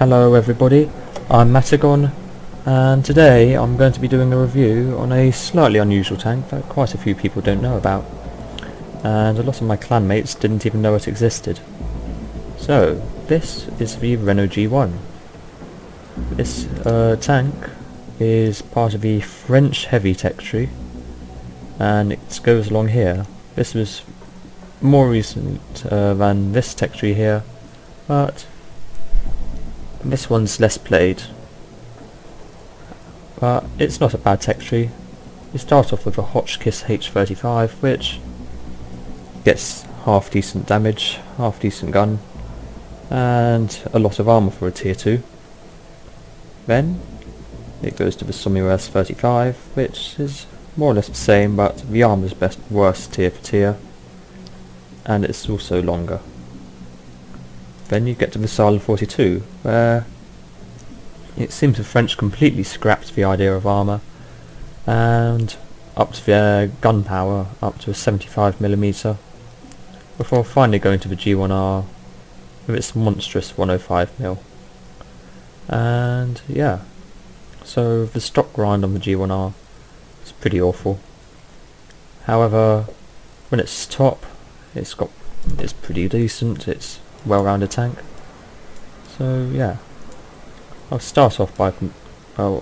Hello everybody, I'm Matagon, and today I'm going to be doing a review on a slightly unusual tank that quite a few people don't know about, and a lot of my clanmates didn't even know it existed. So, this is the Renault G1. This tank is part of the French heavy tech tree, and it goes along here. This was more recent than this tech tree here, but this one's less played, but it's not a bad tech tree. You start off with a Hotchkiss H35, which gets half decent damage, half decent gun, and a lot of armour for a tier 2. Then it goes to the G1R 35, which is more or less the same, but the armour's worse tier for tier, and it's also longer. Then you get to the Silent 42, where it seems the French completely scrapped the idea of armour, and upped their gun power up to a 75mm, before finally going to the G1R with its monstrous 105mm. And yeah, so the stock grind on the G1R is pretty awful. However, when it's top, it's pretty decent. It's well-rounded tank. So yeah, I'll start off by to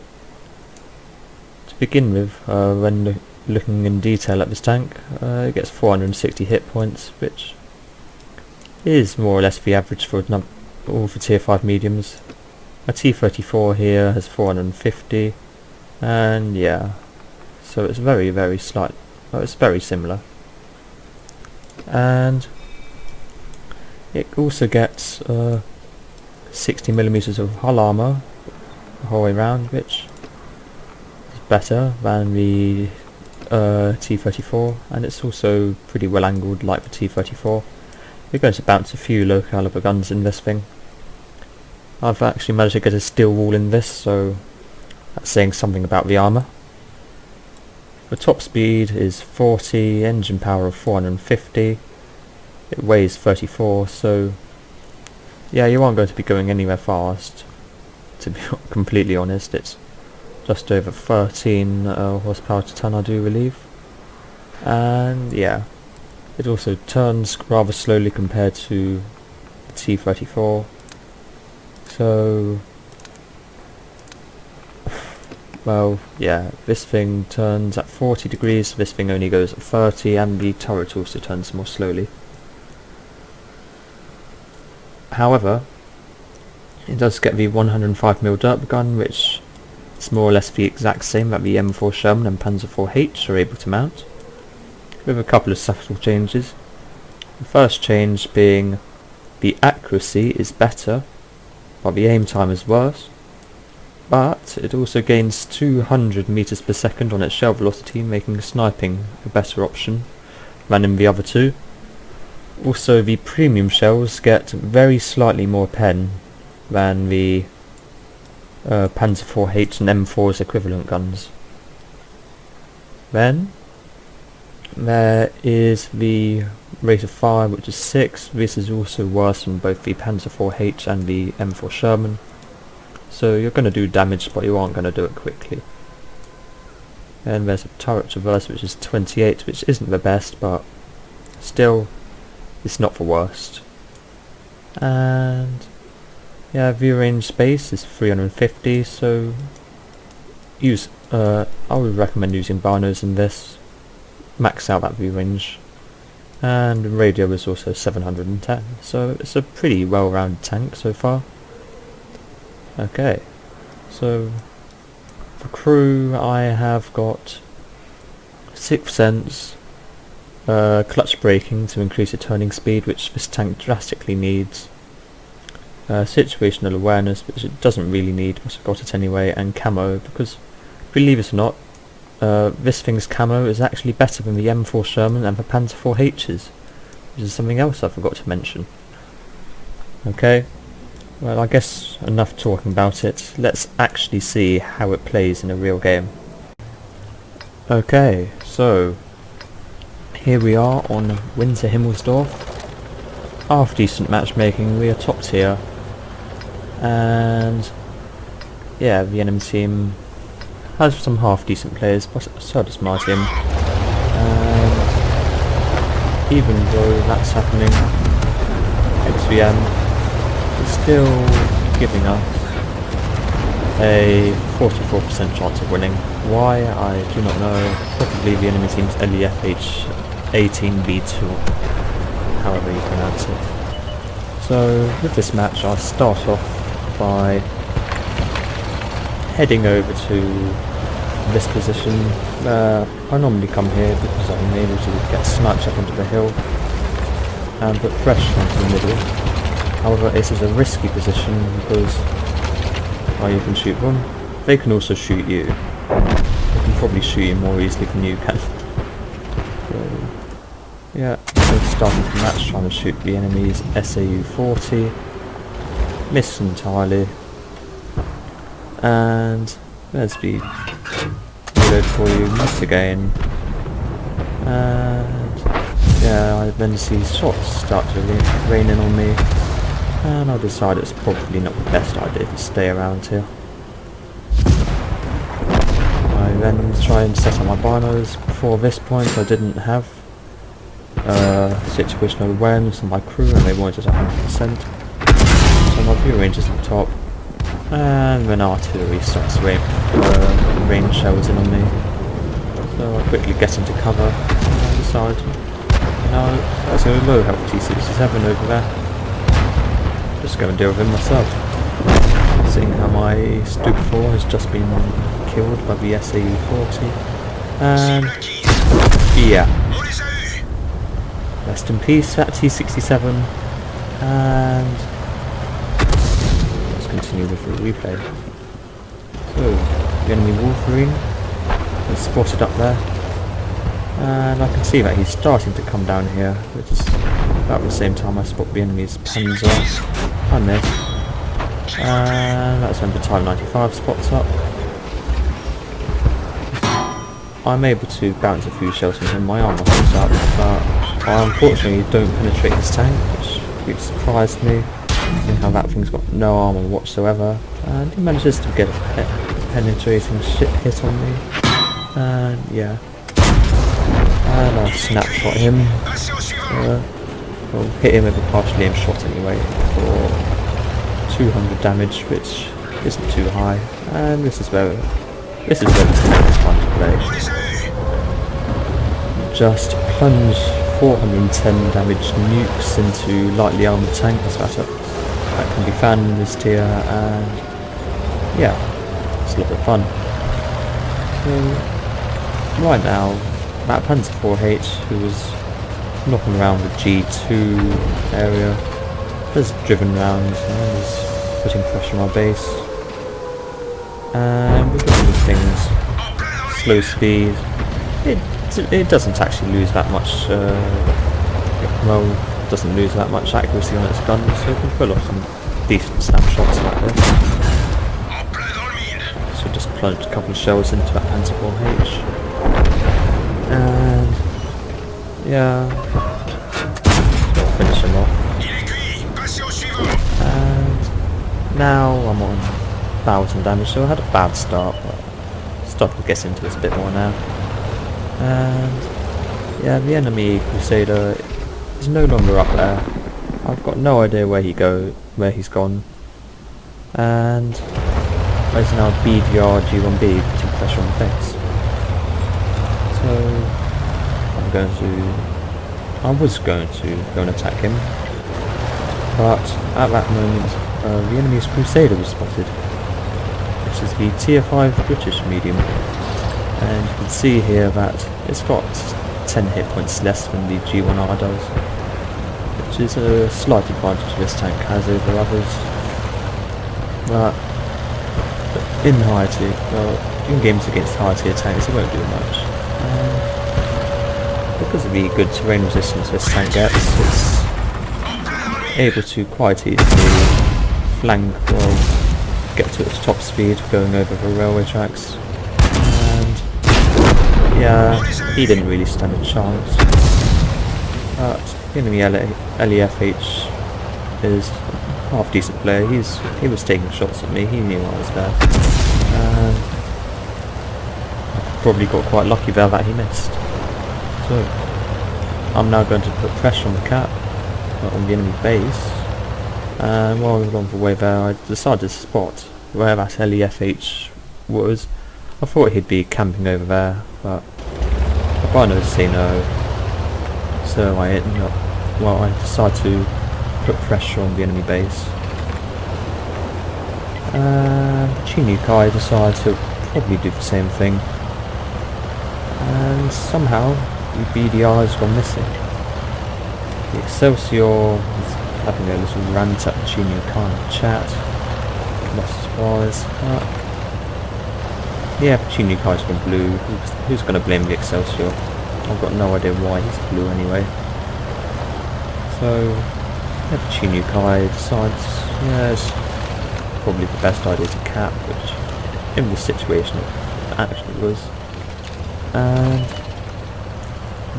begin with, when looking in detail at this tank, it gets 460 hit points, which is more or less the average for all for tier 5 mediums. A T-34 here has 450, and yeah, so it's very slight. Well, it's very similar, and it also gets 60mm of hull armour the whole way round, which is better than the T-34, and it's also pretty well angled like the T-34. You're going to bounce a few low caliber guns in this thing. I've actually managed to get a steel wall in this, so that's saying something about the armour. The top speed is 40, engine power of 450, it weighs 34, so yeah, you aren't going to be going anywhere fast, to be completely honest. It's just over 13 horsepower to ton, I do believe. And yeah, it also turns rather slowly compared to the T-34. So, well, yeah, this thing turns at 40 degrees, this thing only goes at 30, and the turret also turns more slowly. However, it does get the 105mm derp gun, which is more or less the exact same that the M4 Sherman and Panzer IV-H are able to mount, with a couple of subtle changes. The first change being the accuracy is better, but the aim time is worse, but it also gains 200 meters per second on its shell velocity, making sniping a better option than in the other two. Also, the premium shells get very slightly more pen than the Panzer IV-H and M4's equivalent guns. Then there is the rate of fire, which is 6. This is also worse than both the Panzer IV-H and the M4 Sherman. So you're going to do damage, but you aren't going to do it quickly. Then there's a turret traverse, which is 28, which isn't the best, but still, it's not the worst. And yeah, view range space is 350, so I would recommend using binos in this. Max out that view range. And radio is also 710, so it's a pretty well-rounded tank so far. Okay, so for crew I have got 6th sense, clutch braking to increase the turning speed, which this tank drastically needs, situational awareness, which it doesn't really need, but I got it anyway, and camo, because believe it or not, this thing's camo is actually better than the M4 Sherman and the Panzer IV-H's, which is something else I forgot to mention. Okay, well, I guess enough talking about it. Let's actually see how it plays in a real game. Okay, so here we are on Winter Himmelsdorf. Half decent matchmaking, we are top tier. and yeah, the enemy team has some half decent players, but so does my team. And even though that's happening, XVM is still giving us a 44% chance of winning. Why, I do not know. Probably the enemy team's LEFH18B2, however you pronounce it. So with this match, I'll start off by heading over to this position. I normally come here because I'm able to get sniped up onto the hill and put pressure onto the middle. However, this is a risky position because you can shoot them. They can also shoot you. They can probably shoot you more easily than you can. So, yeah, so starting the match trying to shoot the enemy's SAU-40. Missed entirely. And there's the reload for you, miss again. And yeah, I then see shots start to rain in on me. And I decide it's probably not the best idea to stay around here. I then try and set up my binos. Before this point I didn't have situational awareness on my crew and they wanted 100%. So my view range is at the top. And then artillery starts to rain shells in on me. So I quickly get into cover and I decide, that's a low health T-67 over there. Just go and deal with him myself. Seeing how my Stuka 4 has just been killed by the SAU-40. And yeah. Rest in peace at T-67. And let's continue with the replay. So, the enemy Wolverine is spotted up there. And I can see that he's starting to come down here, which is about the same time I spot the enemy's Panzer. I miss. And that's when the Type 95 spots up. I'm able to bounce a few shells from him, my armor holds up, but I unfortunately don't penetrate his tank, which really surprised me, seeing how that thing's got no armor whatsoever, and he manages to get a penetrating hit on me, and yeah. And I snapshot him. Well, hit him with a partially aimed shot anyway for 200 damage, which isn't too high. And this is where this is fun to play. Just plunge 410 damage nukes into lightly armored tanks that can be found in this tier, and yeah, it's a lot of fun. So right now, that Panzer 4H, who was knocking around the G2 area, has driven around and is putting pressure on our base. And with all these things, slow speed, it doesn't actually lose that much, doesn't lose that much accuracy on its guns, so it can pull off some decent snapshots like this. So just plunged a couple of shells into that Panzer 4H. And yeah, finish him off. And now I'm on 1000 damage, so I had a bad start, but starting to get into this a bit more now. And yeah, the enemy Crusader is no longer up there. I've got no idea where he's gone. And there's now BDR G1B putting pressure on the base. So I was going to go and attack him, but at that moment the enemy's Crusader was spotted, which is the tier 5 British medium, and you can see here that it's got 10 hit points less than the G1R does, which is a slight advantage this tank has over others. But in higher tier, well, in games against higher tier tanks it won't do much. Because of the good terrain resistance this tank gets, it's able to quite easily flank or get to its top speed going over the railway tracks. And yeah, he didn't really stand a chance. But the enemy LEFH is half decent player. He was taking shots at me. He knew I was there. And I probably got quite lucky there that he missed. So I'm now going to put pressure on the cap, on the enemy base. And while I was on the way there, I decided to spot where that LEFH was. I thought he'd be camping over there, but I got no say no. So I ended up, I decided to put pressure on the enemy base. And Kai decided to probably do the same thing. And somehow the BDR's gone missing. The Excelsior is having a little rant at Kai in the chat. Not surprised. Yeah, Kai's gone blue. Who's going to blame the Excelsior? I've got no idea why he's blue anyway. So, yeah, Kai decides, yeah, it's probably the best idea to cap, which in this situation it actually was. And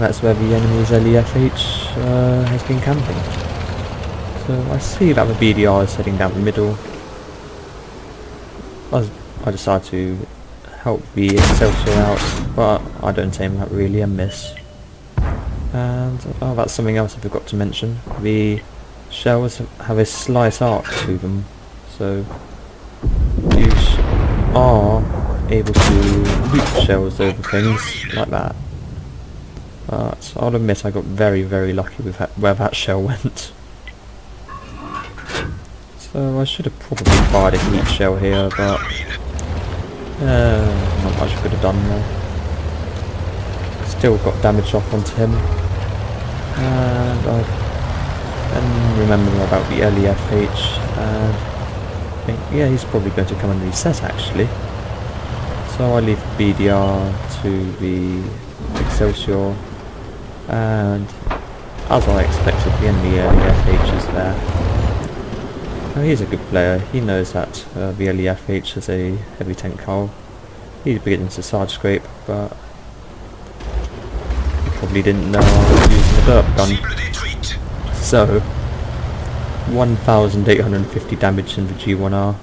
that's where the enemy's LEFH has been camping. So I see that the BDR is heading down the middle. I decided to help the Excelsior out, but I don't aim that really and miss. And that's something else I forgot to mention. The shells have a slight arc to them, so you are able to loop shells over things like that. But I'll admit I got very lucky with where that shell went. So I should have probably fired a heat shell here, but not much I could have done there. Still got damage off onto him. And I then remember about the LEFH, and I think, yeah, he's probably going to come and reset actually. So I leave BDR to the Excelsior, and as I expected, the enemy LEFH is there. Now, he's a good player. He knows that the LEFH is a heavy tank hull. He's beginning to side scrape, but he probably didn't know I was using the derp gun. So 1,850 damage in the G1R.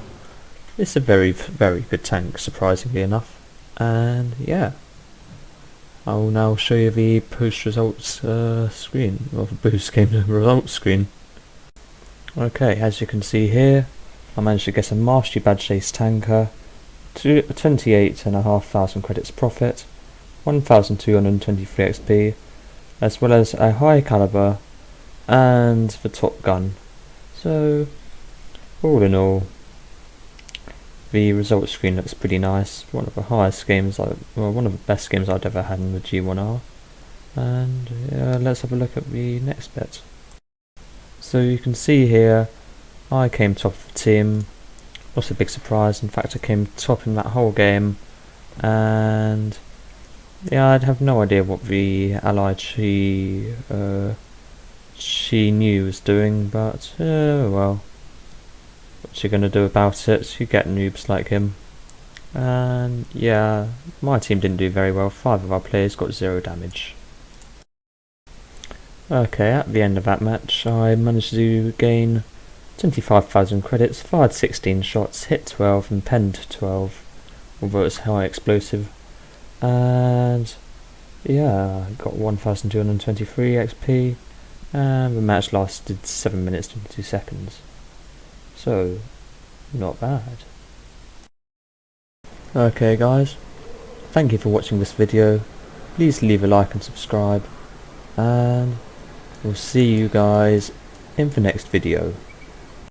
It's a very good tank, surprisingly enough. And yeah, I will now show you the post results screen, or the boost game results screen. Okay, as you can see here, I managed to get a Mastery Badge Ace Tanker, 28,500 credits profit, 1,223 XP, as well as a high caliber and the top gun. So, all in all, the results screen looks pretty nice. One of the highest games, one of the best games I'd ever had in the G1R. And let's have a look at the next bit. So you can see here, I came top of the team. Not a big surprise. In fact, I came top in that whole game. And yeah, I'd have no idea what the ally she knew was doing, but well, what you gonna do about it? You get noobs like him. And yeah, my team didn't do very well. 5 of our players got 0 damage. Okay, at the end of that match I managed to gain 25,000 credits, fired 16 shots, hit 12 and penned 12, although it's high explosive. And yeah, I got 1,223 XP, and the match lasted 7 minutes 22 seconds. So, not bad. Okay guys, thank you for watching this video. Please leave a like and subscribe, and we'll see you guys in the next video.